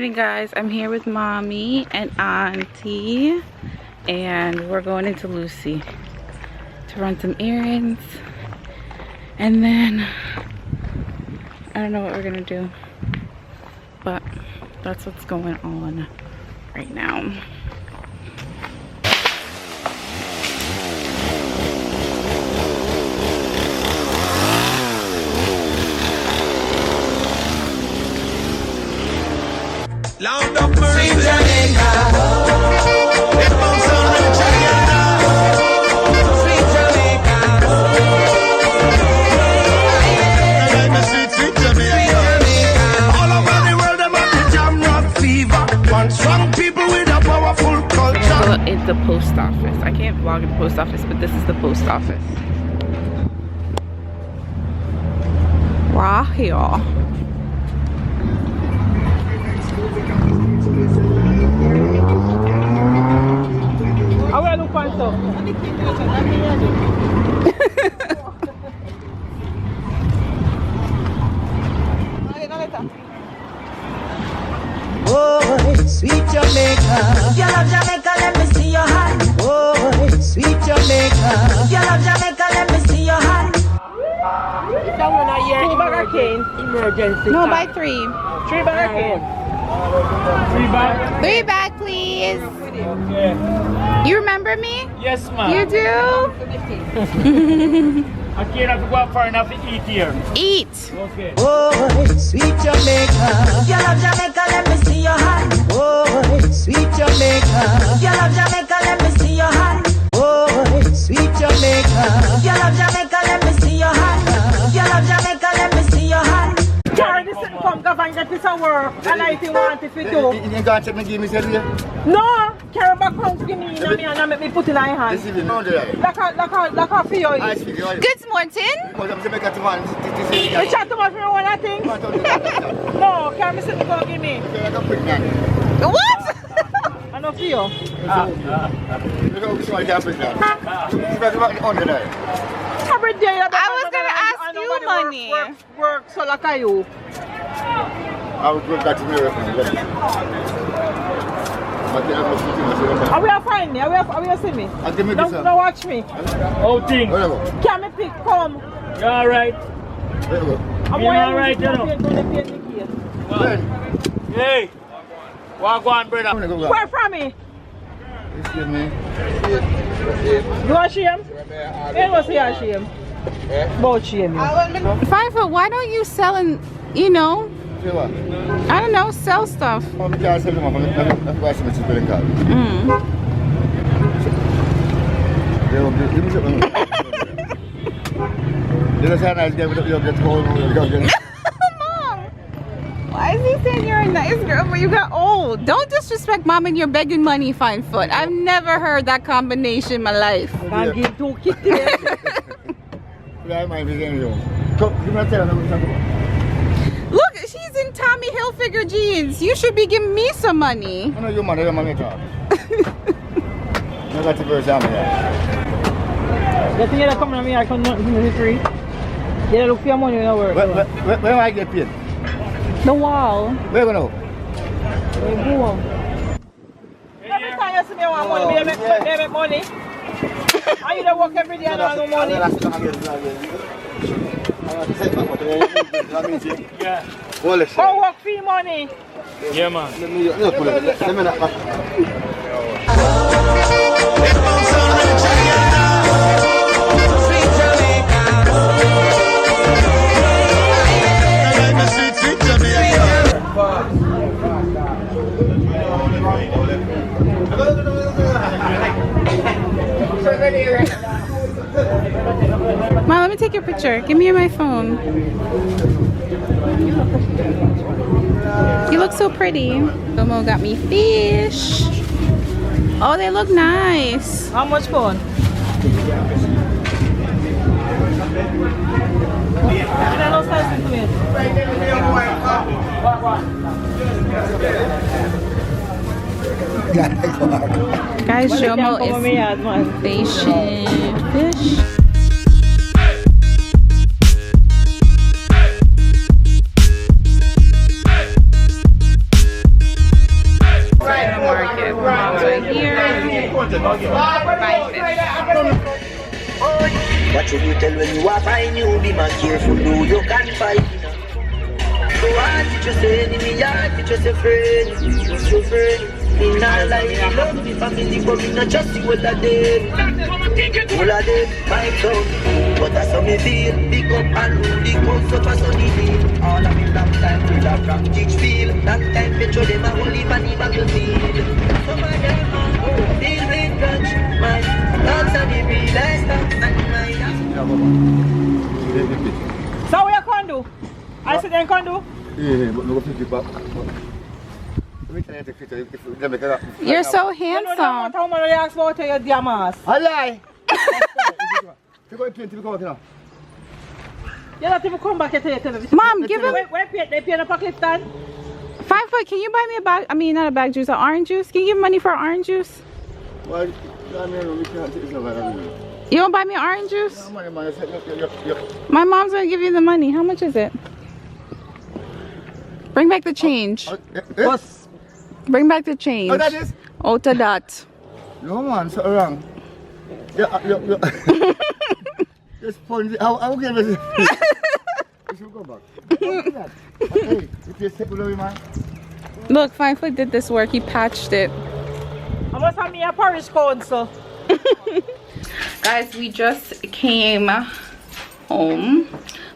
morning, guys. I'm here with mommy and auntie, and we're going into Lucy to run some errands, and then I don't know what we're gonna do, but that's what's going on right now. Land of Marine Jamaica. It comes on the Jamaica. Sweet Jamaica. Sweet Jamaica. All over the world, them have the jam rock fever. One strong people with a powerful culture. So it's the post office. I can't vlog at the post office, but this is the post office. Right here. I will look for stuff. Oh, sweet Jamaica. You love Jamaica, let me see your hand. Oh, sweet Jamaica. You love Jamaica, let me see your hand. Someone a year emergency. No, buy 3. 3 bag of cane. 3 bag? 3 back, please. Okay. You remember me? Yes, ma'am. You do? I can't have to go out far enough to eat here. Eat. Okay. Oh, sweet Jamaica. You love Jamaica, let me see your hand. Oh, sweet Jamaica. You love Jamaica, let me see your hand. Oh, sweet Jamaica. You love Jamaica, let me see your hand. You love Jamaica, let me see your hand. Carry this and come go and get this at work. And I think want it to do. You can't check me, give me here. No! Carry back home to me and make me put in my hand. This is no there. Like a for you. I speak. Good morning. Because I'm Jamaica to man. You chat too much for one I think. No, carry me sit to go give me. What? I know for you. Look how this one can bring that. Under there. Every day I was gonna ask you money. Work so like you. I would go back to me. Are we find me? Are we see me? I'll give me this. Don't watch me. Oh, thing. Can me pick come? You alright? I'm alright, you know. Hey, walk on, brother. Where from me? Excuse me. You want shame? You want to see her shame? About shame. 5 foot. Why don't you sell and, you know, I don't know, sell stuff. I'm can't sell them. I'm going to spell in card. You know, say nice guy with your get home. Mom, why is he saying you're a nice girl but you got old? Don't disrespect mom and you're begging money, 5 foot. I've never heard that combination in my life. Can't give 2 kitties. Look, she's in Tommy Hilfiger jeans. You should be giving me some money. I know you man, you're man talk. You got to verse down here. You think you're coming to me, I come to the free? You look for your money in the work. Where do I get paid? The wall. Where go now? Every time you see me want money, they make money. And you don't work every day and have no money. Yeah. Go work for your money. Yeah, man. It comes on the Jamaica. Sweet Jamaica. Sweet Jamaica. Mom, let me take your picture. Give me my phone. You look so pretty. Domo got me fish. Oh, they look nice. How much phone? Guys, Jomo is fishing fish. buying fish. What should you tell when you are buying you? Be man careful who you can fight. So hard to just say enemy, hard to just a friend. Just a friend. In our life, I love me family, but me not just you all of them. All of them, my son. But that's how me feel. Big up and rule, big up so far so deep. All of me long time to the from teach feel. Long time to show them a whole heap on the battlefield. So my girl, feel with grudge. My thoughts are the realest and my So what you can do? I said you can do? Yeah, but no fit back. You're so You know handsome. how much you ask about your damn ass. I lie. You go paint, you go now. You don't even come back and tell you. Mom, give him Where they pay the Pakistan? 5 foot. Can you buy me a bag? I mean, not a bag juice, an orange juice. Can you give me money for orange juice? Well, I mean, we can't take it. You won't buy me orange juice? Yeah. My mom's gonna give you the money. How much is it? Bring back the change. Bring back the change. Oh, that is? Oh, to that. No man, so wrong. Yeah. Just fun. How can you should go back. Hey, if you step below, man. Look, 5 foot did this work. He patched it. I must have me a parish council. Guys, we just came home.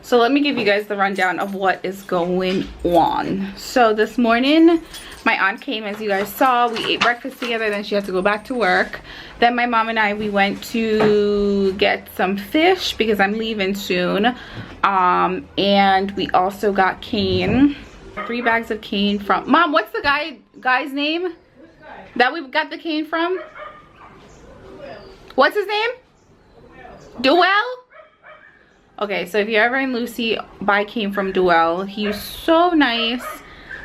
So let me give you guys the rundown of what is going on. So this morning, my aunt came, as you guys saw. We ate breakfast together, then she had to go back to work. Then my mom and I, we went to get some fish because I'm leaving soon. And we also got cane. 3 bags of cane from... Mom, what's the guy's name that we got the cane from? What's his name? Duell? Okay, so if you're ever in Lucy, buy cane from Duell. He's so nice.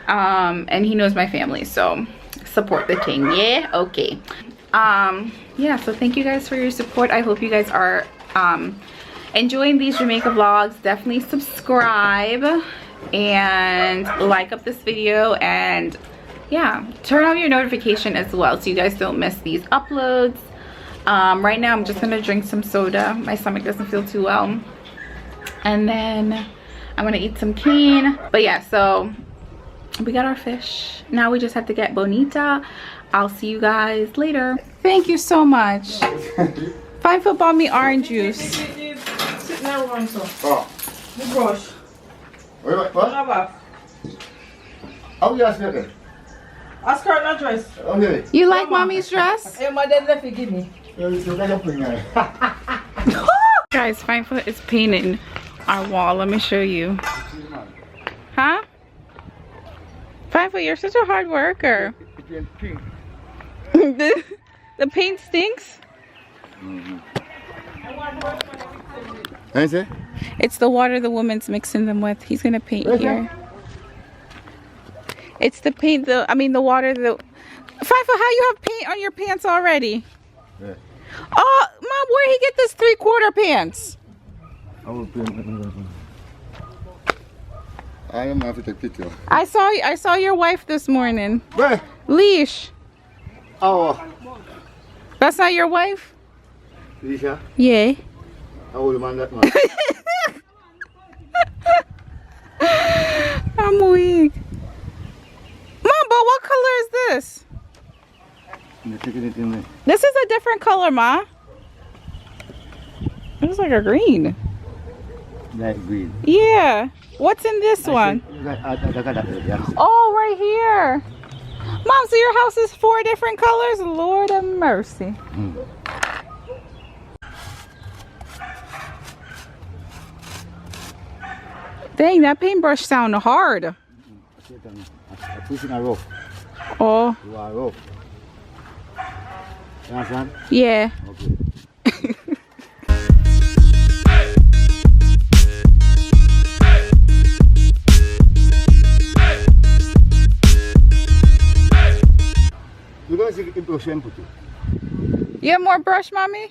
And he knows my family, so support the king. Yeah, okay. Yeah, so thank you guys for your support. I hope you guys are enjoying these Jamaica vlogs. Definitely subscribe and like up this video, and yeah, turn on your notification as well so you guys don't miss these uploads. Right now I'm just gonna drink some soda. My stomach doesn't feel too well, and then I'm gonna eat some cane. But yeah, so we got our fish. Now we just have to get bonita. I'll see you guys later. Thank you so much. 5 foot bought me orange juice. Sit now, one so. Oh. The brush. Wait, what? How you ask that? Ask her an address. Okay. You like mommy's dress? Hey, my dad left it, give me. Guys, 5 foot is painting our wall. Let me show you. Huh? 5 foot, you're such a hard worker. The paint stinks. It's the water the woman's mixing them with. He's gonna paint here. It's the paint, the water. The 5 foot, how you have paint on your pants already? Yeah. Oh, Mom, where'd he get this 3/4 pants? I will paint. I am going to take a picture. I saw your wife this morning. Where? Leash. Oh. That's not your wife? Lisa? Yeah. How old man that man? I'm weak. Mom, but what color is this? This is a different color, Ma. It looks like a green. Light green. Yeah. What's in this one? Oh, right here. Mom, so your house is 4 different colors? Lord have mercy. Dang, that paintbrush sound hard. Pushing a rope. Oh. You are rope. You understand? Yeah. Okay. You're going to see brush and put it. You have more brush, Mommy?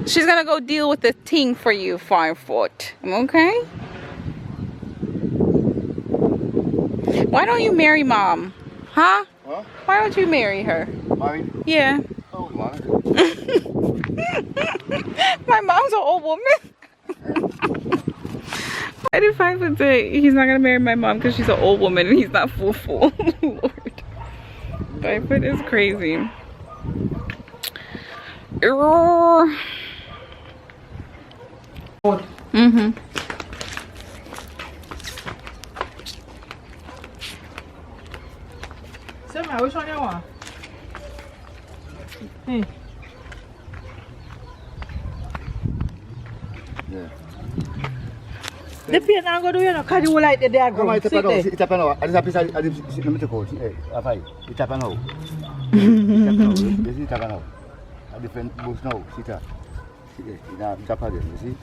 She's gonna go deal with the thing for you, 5 foot. Okay? Why don't you marry Mom? Huh? Huh? Why don't you marry her? Married? Yeah. Oh, man. My mom's an old woman. I did 5 foot say he's not gonna marry my mom because she's an old woman and he's not full. Lord. 5 foot is crazy. Mm-hmm. Sema, which one you want? Hey. Yeah. The paint I'm going to do, you know, because you like the day Come on, go. it's a Sit there. it's a panel. I just have to I didn't see the coach. Hey, afai. It's a panel. It's a panel. A different bush now. Sit there. Sit there. It's a panel. You see?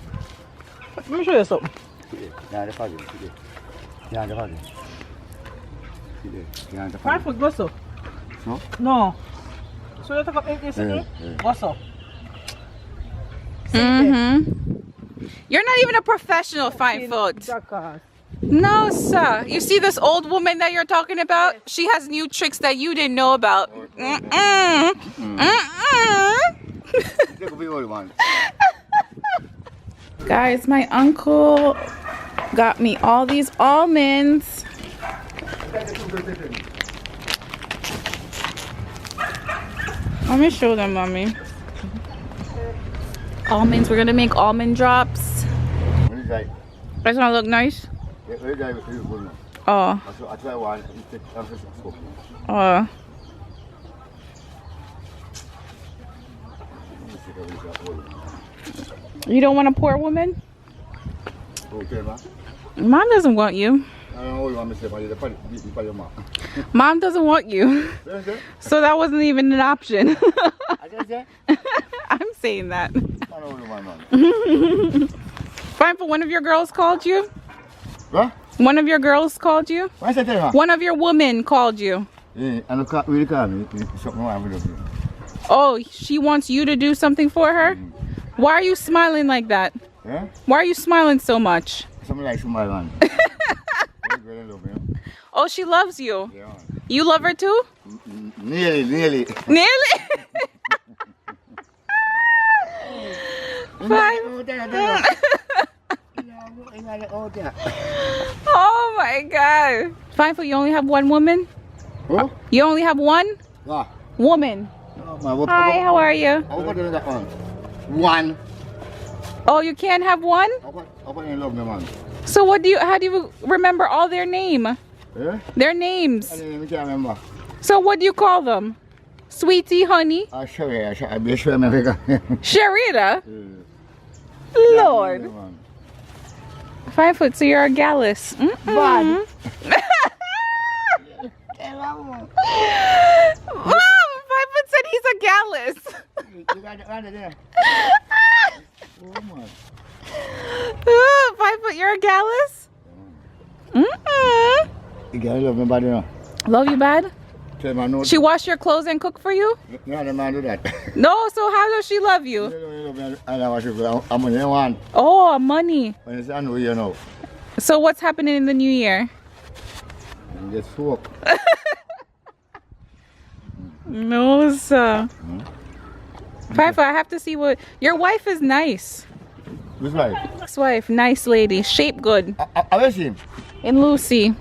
Let me show you something. Sit there. Yeah, the panel. Sit there. Yeah, the panel. Sit there. Yeah, the 5 panel. foot, go so. So? No. So you take up empty city? Yeah. Go so. Mm-hmm. You're not even a professional 5 foot. Jackass. No, sir. You see this old woman that you're talking about? She has new tricks that you didn't know about. Mm-mm. Mm-mm. Take a big old one. Guys, my uncle got me all these almonds. Let me show them, mommy. Almonds. We're gonna make almond drops. When is that? Doesn't that look nice? Yeah, when is that? It's good now. Oh. I try one. It's smoking. Oh. You don't want a poor woman? Okay, ma. Mom doesn't want you. I don't know what I'm saying. Mom doesn't want you. So that wasn't even an option. I'm saying that. Fine, but one of your girls called you? What? One of your girls called you? What's that? One of your women called you. Yeah, I don't really call me. Something wrong with it. Oh, she wants you to do something for her? Why are you smiling like that? Yeah? Why are you smiling so much? Something like somebody man. Oh, she loves you. Yeah. You love her too? Nearly. Nearly? Fine. Oh my God. Fine, for you only have one woman? Who? You only have one What? woman. Hi, how are you? One. Oh, you can't have one? How can you love me, man? So how do you remember all their name? Yeah? Their names. I can't remember. So what do you call them? Sweetie, honey? I'll be sure America. Sharita? Lord. 5 foot, so you're a gallus. Mom, 5 foot said he's a gallus. You got it right there. Oh my. 5 foot, you're a gallus? You gotta love me body now. Love you bad? Tell my no. She wash your clothes and cook for you? No, the man do that. No, so how does she love you? I know what you feel. I'm on the one. Oh, money. When it's on, you know. So what's happening in the new year? You get soaked. No, sir. 5 foot, I have to see what... Your wife is nice. Which wife? This wife, nice lady, shape good. I will see him. In Lucy,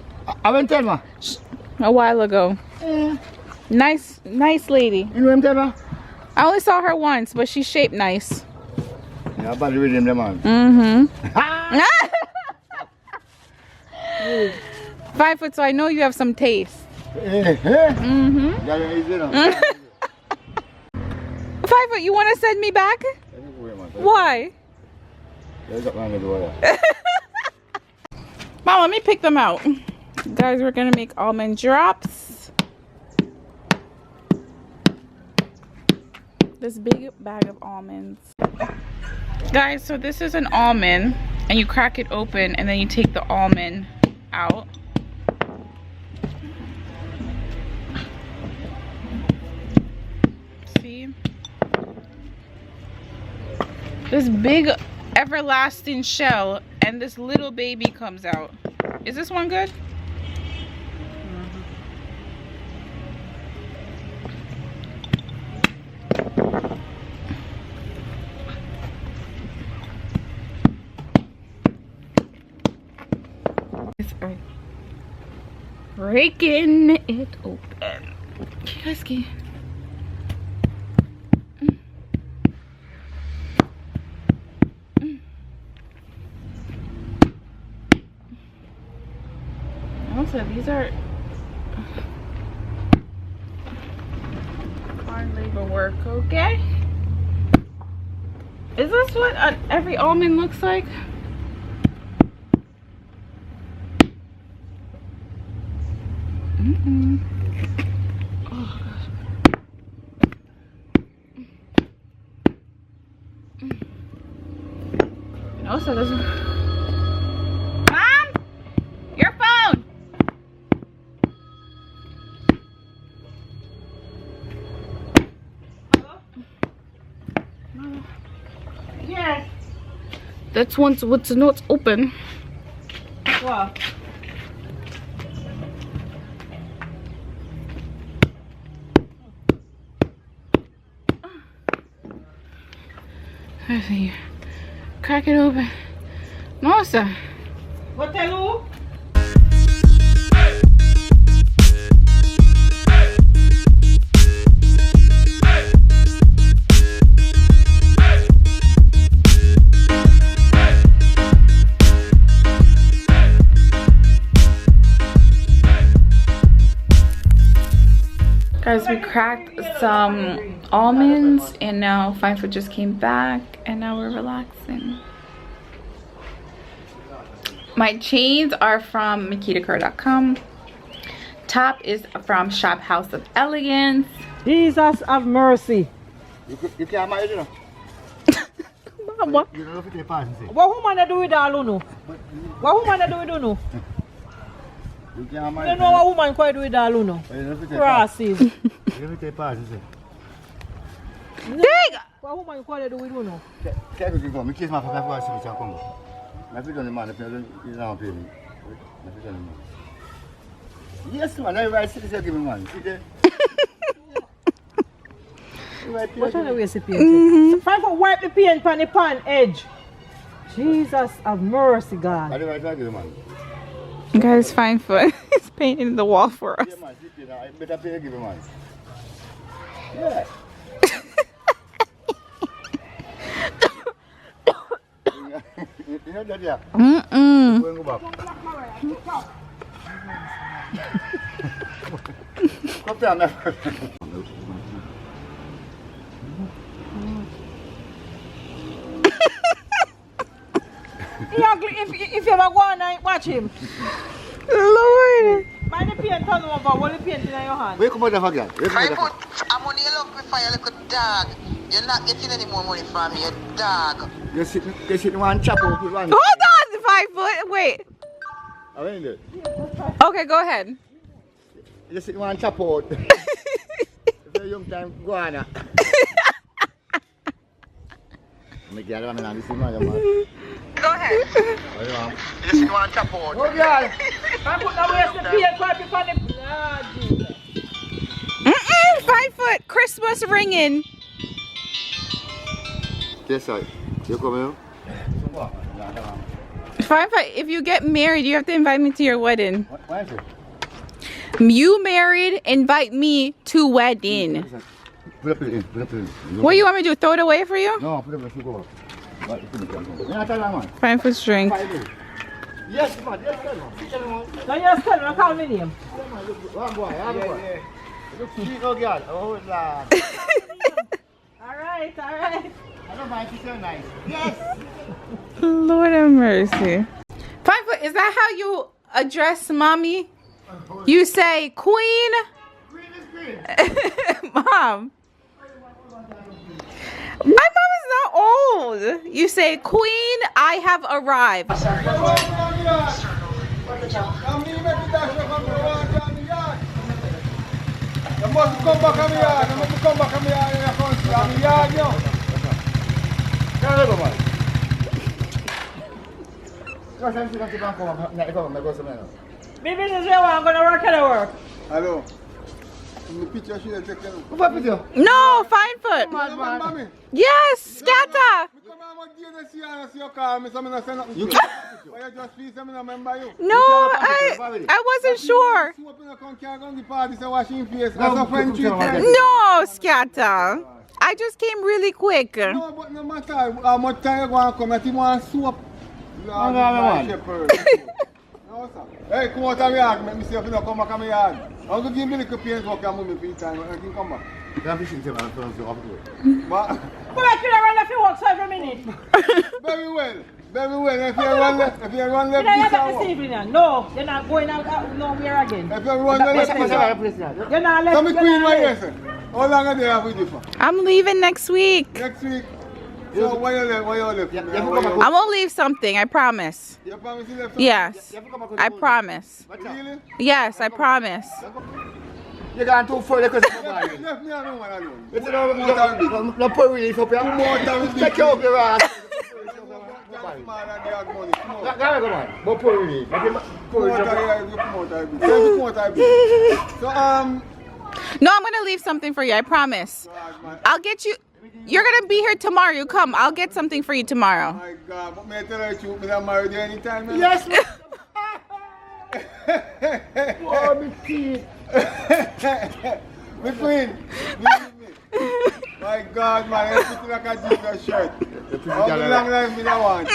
I will tell me. a while ago. Nice lady. You know him, tell me? I only saw her once, but she's shaped nice. Yeah, I'm bad with him, the man. 5 foot, so I know you have some taste. Mm-hmm. 5 foot, you want to send me back? Why? Mom, let me pick them out. Guys, we're gonna make almond drops. This big bag of almonds. Guys, so this is an almond, and you crack it open, and then you take the almond out. See? This big everlasting shell, and this little baby comes out. Is this one good? breaking it open. Ski. Also, these are hard labor work, okay? Is this what every almond looks like? Oh gosh. And also, this one. Mom, your phone. Yes. That's what's not open. What? I see. Crack it open. Mosa. What tell you? Guys, we cracked some almonds and now Fine Foot just came back and now we're relaxing. My chains are from MakedaKerr.com. Top is from Shop House of Elegance. Jesus have mercy. You can't marry, you know. What? You don't know if you can see. What woman do with all no? What woman do with no? You can't You marry. don't know what woman quite do with all no? Crosses. You don't take part, you see. Dig! What woman quite do with no? Quer que eu diga, me quis mais para cá, se você como. Mas fica animado, eu não tenho. Mas fica animado. Yes, man, everybody see this give me man. See there? What kind of way to paint? Fine for wipe the paint on the pan edge. Jesus have mercy, God. I don't give man. Guys, Fine Foot is painting the wall for us. Yeah, man, see there. I better pay give me man. Yeah. You know that, yeah? Go back. Come down there. If you ever go on and watch him, Lord! mind the paint turn over, what the paint in your hand? Where come out the fuck that? I'm only love for your little dog. You're not getting any more money from your dog. You sit one chap out with one. Hold on, 5 Foot. Wait. I mean it. Okay, go ahead. You sit one chap out. It's a young time, go on. Go ahead. You just want to chop out. Oh, girl. I put the waste the paint pipe on the... Ah, Jesus. 5 Foot. Christmas ringing. Yes, sir. You come here? 5 Foot, if you get married, you have to invite me to your wedding. Why is it? You married, invite me to wedding. Put up in. What do you want me to do? Throw it away for you? No, put up in. Go. What? 5 Foot's drink. Yes, man. Yes, man. Now you tell me, call me name. One boy. Yeah. Look sweet, oh, girl. Oh, Lord. Alright. I don't mind. She's so nice. Yes. Lord have mercy. 5 Foot, is that how you address mommy? You say queen? Queen is queen. Mom. My mom is not old. You say, Queen, I have arrived. Maybe this is where I'm going to work at work. Hello. The picture she take care of. What picture? No, fine foot. Remember me? Yes, scatter. Come on, what day they see you and see your car, me say me not send nothing to you. But you just feel say me not remember you. No, I wasn't sure. You open a con can't go to the party, say wash your face. That's a friend treat. No, scatter. I just came really quick. No, but no matter how much time you go and come, I think one soap. Lord, man. shepherd. No, sir. Hey, come out of my yard. Let me see if you don't come back to my yard. I'm going to give me a little paint work and move me for your time. I can come back. I'm fishing too, man. I'm off the way. But, Come back here and run a few walks every minute. very well. Very well. If you run left, You know you're this not hour. this evening now. No, you're not going out nowhere again. If you run left, You're not left. so me queen, what you say? How long are they have with you for? I'm leaving next week. Next week. So why you left? Why you left? Yeah, I'm gonna leave something, I promise. You promise you left? Yes, I promise. Really? Yes, I promise. You're going too far because You left me alone, man, alone. it's no poor relief up here. Check out your ass. Just mad and they have money. Come on. Come on. No poor relief. So, No, I'm gonna leave something for you, I promise. I'll get you. You're gonna be here tomorrow. You come. I'll get something for you tomorrow. my God, but may I tell you the truth, me not married you anytime, man? Yes, man. Oh, me teeth. Me queen, believe me. My God, man, I put like a Jesus shirt. How long life me not want?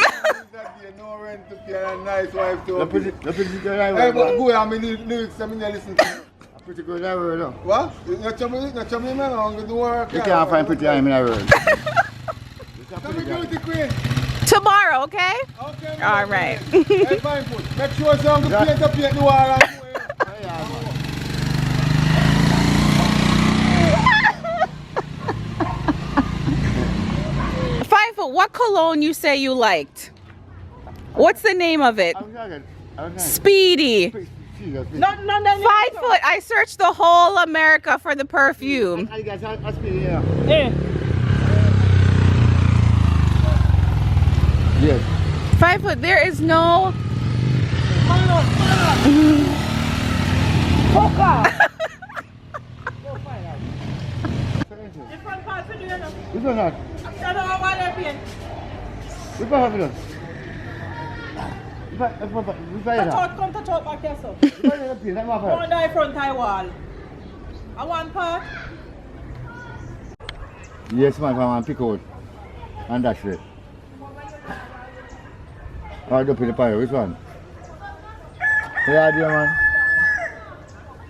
No rent to pay and a nice wife to Put it Hey, but go on, me lyrics, I mean, listen to you. pretty good that word, no? What? Not chummy, man, I'm going to work. You can't find pretty in that word. Come and do it, queen. Tomorrow, okay? Okay, man. All right. Hey, fine food. Make sure some good paint up the wall and go in. Fine foot. What cologne you say you liked? What's the name of it? Speedy. No. 5 foot. I searched the whole America for the perfume. Hey, Yes. 5 foot. There is no. different parts of the year. Which one that? I don't know why they're paying. Which one have you done? Which one Come to talk back here, so. that? Go on the front eye wall. I want part. Yes, man, I want to pick out. And that's it. Right up in the pile, which one? Yeah, dear man.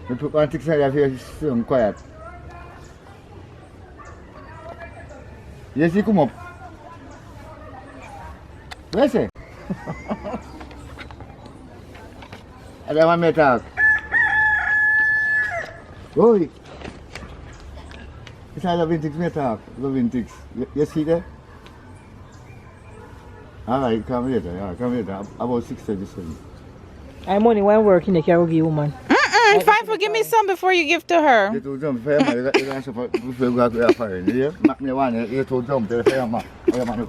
You put one tick side of here, so quiet. Yes, you come up. Where's it? I don't want me to talk. Oi! It's all loving ticks, me talk. Loving ticks. You see that? Alright, come later. Yeah, come later. About 6:37. I'm only one working the carry give woman. 5 foot. Give me some before you give to her. You told them, fair man, you got to support before you go to the fire. You make me one, you told them, tell fair man. Oh, man,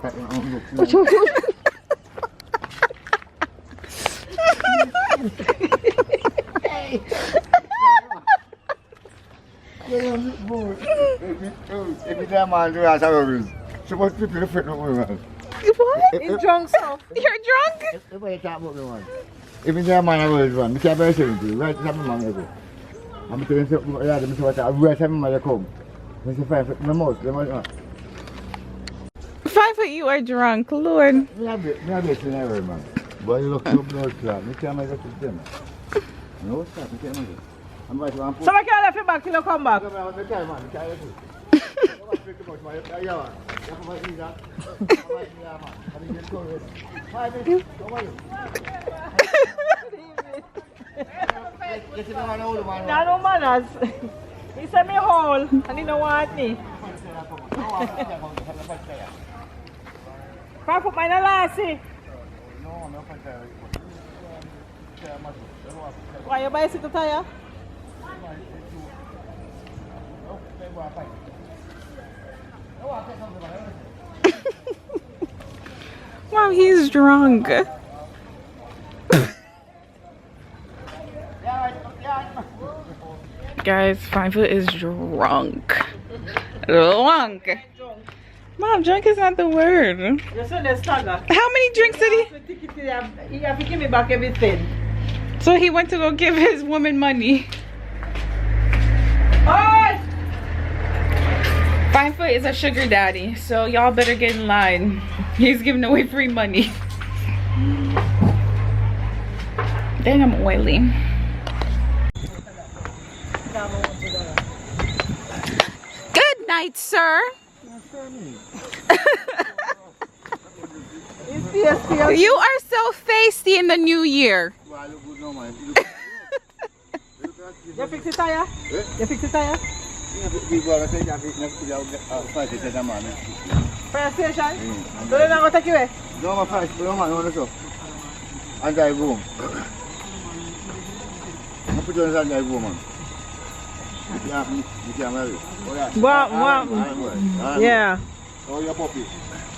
every time man do that, I will. Supposed to be the friend of women. What? In drunk stuff. You're drunk? Everybody talk about me, man. Every time man I will run, I can't bear saying to you, right? That's my man, go. I'm telling you, yeah, I'm saying, I'm right time man come. I say, fine, my mouth, the mouth. 5 foot. You are drunk, Lord. Me have it in every man. But you look up blood clot, me can't make it to them. No, stop, me can't make it. I'm right, I'm So I can't let you back till you come back. I'm man, I can't let it. Nah, no manners. He said me hole and he don't want me. Can't put mine lassie. Why you buy it to tire? Wow, he's drunk. Guys, 5 foot is drunk. Drunk. Mom, drunk is not the word. How many drinks did he? He have to give me back everything. So he went to go give his woman money. Oh! 5 foot is a sugar daddy, so y'all better get in line. He's giving away free money. Dang, I'm oily. Good night, sir. You are so feisty in the new year. You fix the tire? You fix the tire? Fire station? So they're not going to take you away? No, my fire, no, man, no, and I go home. I put you on the I go, man. You can't marry. Yeah. Oh, your puppy.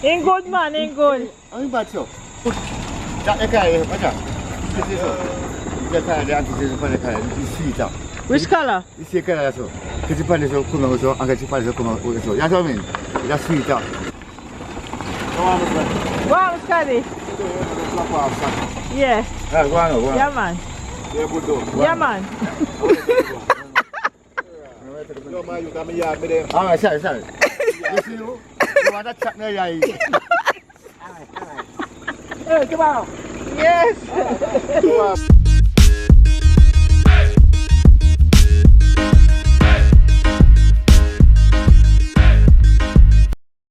Ain't good, man, ain't good. I'm bad, so. That the car, what's that? This is so. The car, the anti-season for the car, you see it up. Which color? You see the color, so. Because the pan is so come out, so, and the pan is come out, so. You know what I mean? That's sweet up. Wow, Scotty. Yeah. Yeah, man. Yeah, man. Alright, sorry. You see you? You want to chat me? Hey, come on. Yes.